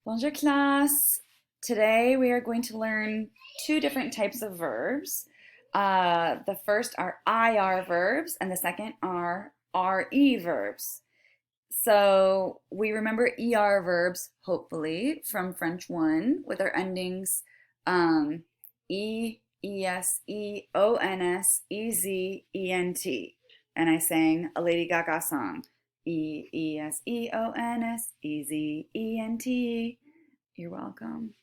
Bonjour class. Today we are going to learn two different types of verbs. The first are IR verbs and the second are RE verbs. So we remember ER verbs, hopefully, from French 1 with our endings E, ES, EONS, EZ, ENT. And I sang a Lady Gaga song. EESEONS EZENT. You're welcome.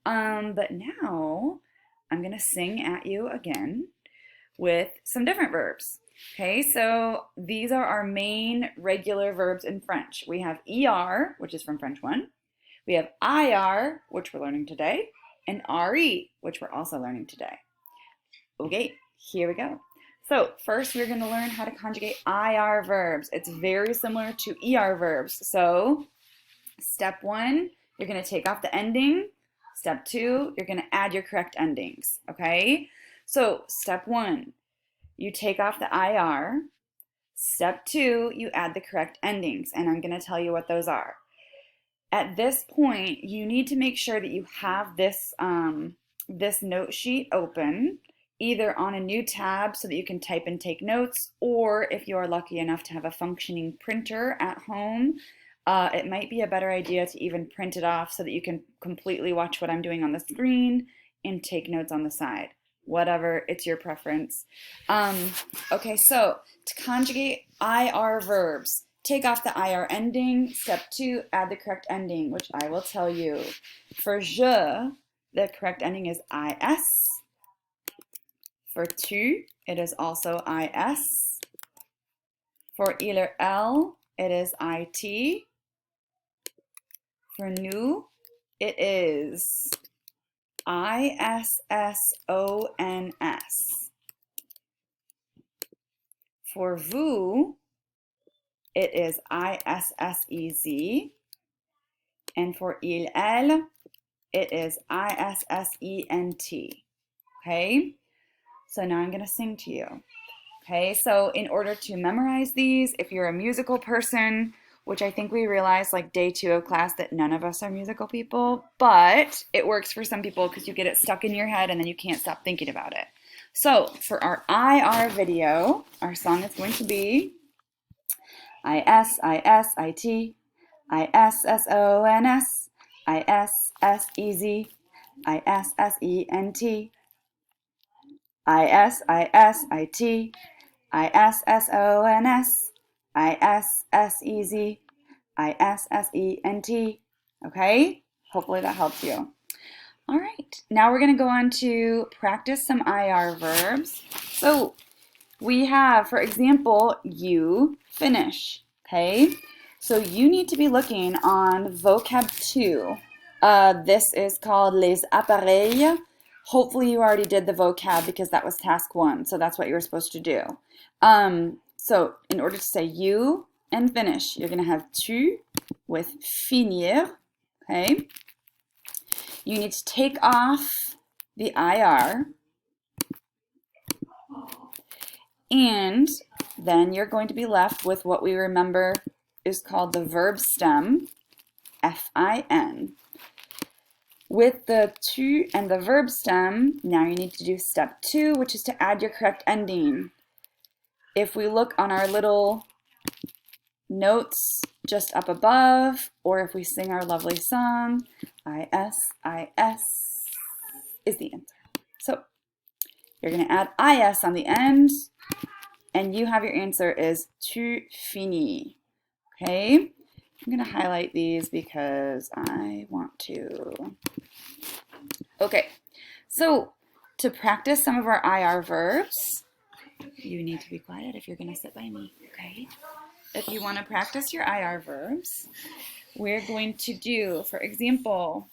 But now I'm gonna sing at you again with some different verbs. Okay, so these are our main regular verbs in French. We have ER, which is from French 1. We have IR, which we're learning today, and RE, which we're also learning today. Okay, here we go. So first we're going to learn how to conjugate IR verbs. It's very similar to ER verbs. So step 1, you're going to take off the ending. Step 2, you're going to add your correct endings. Okay, so step 1, you take off the IR. Step 2, you add the correct endings, and I'm going to tell you what those are. At this point, you need to make sure that you have this note sheet open, either on a new tab so that you can type and take notes, or if you're lucky enough to have a functioning printer at home, it might be a better idea to even print it off so that you can completely watch what I'm doing on the screen and take notes on the side. Whatever, it's your preference. Okay, so to conjugate IR verbs, take off the IR ending. Step 2, add the correct ending, which I will tell you. For je, the correct ending is IS. For tu, it is also IS. For il or elle, it is IT. For nous, it is ISSONS. For vous, it is ISSEZ. And for il, elle, it is ISSENT. Okay? So now I'm going to sing to you. Okay, so in order to memorize these, if you're a musical person, which I think we realized like day 2 of class that none of us are musical people, but it works for some people because you get it stuck in your head and then you can't stop thinking about it. So for our IR video, our song is going to be ISISIT, ISSONS, ISSEZ, ISSENT, ISISIT, ISSONS, ISSEZ, ISSENT. Okay? Hopefully that helps you. All right, now we're going to go on to practice some IR verbs. So we have, for example, you finish. Okay? So you need to be looking on vocab 2. This is called les appareils. Hopefully you already did the vocab because that was task 1, so that's what you were supposed to do. So in order to say you and finish, you're going to have tu with finir, okay? You need to take off the IR, and then you're going to be left with what we remember is called the verb stem, F-I-N. With the tu and the verb stem, now you need to do step 2, which is to add your correct ending. If we look on our little notes just up above, or if we sing our lovely song, IS is the answer. So you're going to add IS on the end, and you have your answer is tu finis. Okay? I'm going to highlight these because I want to. Okay, so to practice some of our IR verbs, you need to be quiet if you're going to sit by me, okay? If you want to practice your IR verbs, we're going to do, for example,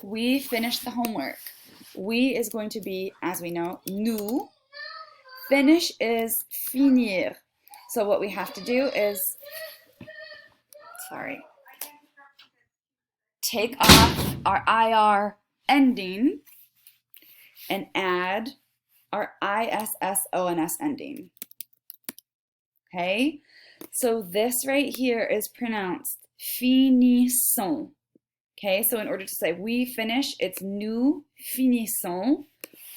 we finished the homework. We is going to be, as we know, nous. Finish is finir. So what we have to do is, take off our IR ending and add our ISSONS ending. Okay, so this right here is pronounced finissons. Okay, so in order to say we finish, it's nous finissons.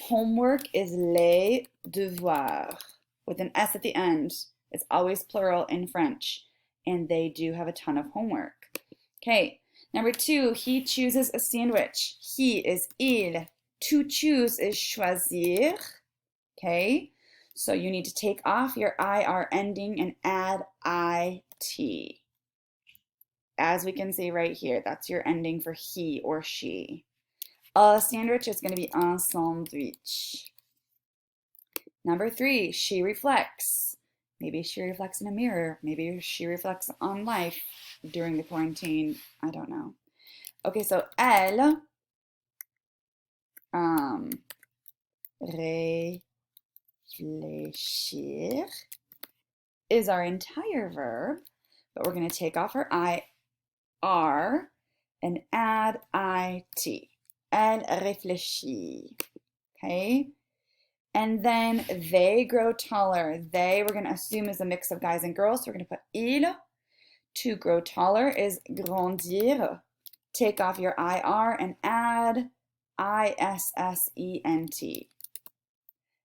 Homework is les devoirs with an S at the end. It's always plural in French, and they do have a ton of homework. Okay, number 2, he chooses a sandwich. He is il. To choose is choisir. Okay, so you need to take off your IR ending and add IT. As we can see right here, that's your ending for he or she. A sandwich is going to be un sandwich. Number 3, she reflects. Maybe she reflects in a mirror. Maybe she reflects on life during the quarantine. I don't know. Okay, so elle réfléchir is our entire verb, but we're going to take off our IR and add IT. Elle réfléchit. Okay? And then they grow taller. They, we're going to assume, is a mix of guys and girls. So we're going to put il. To grow taller is grandir. Take off your IR and add ISSENT.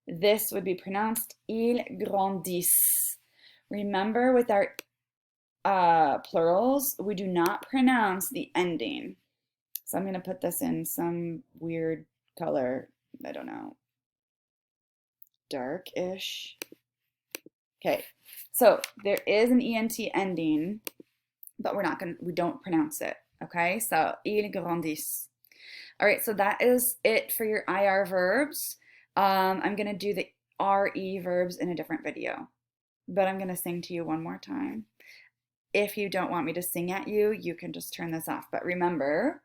This would be pronounced ils grandissent. Remember, with our plurals, we do not pronounce the ending. So I'm going to put this in some weird color. I don't know. Dark-ish. Okay, so there is an ENT ending, but we don't pronounce it. Okay, so ils grandissent. All right, so that is it for your IR verbs. I'm gonna do the RE verbs in a different video, but I'm gonna sing to you one more time. If you don't want me to sing at you, you can just turn this off. But remember,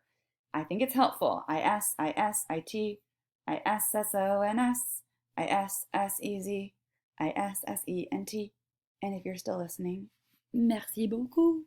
I think it's helpful. IS, IS, IT, ISSONS, ISSEZ, ISSENT. And if you're still listening, merci beaucoup.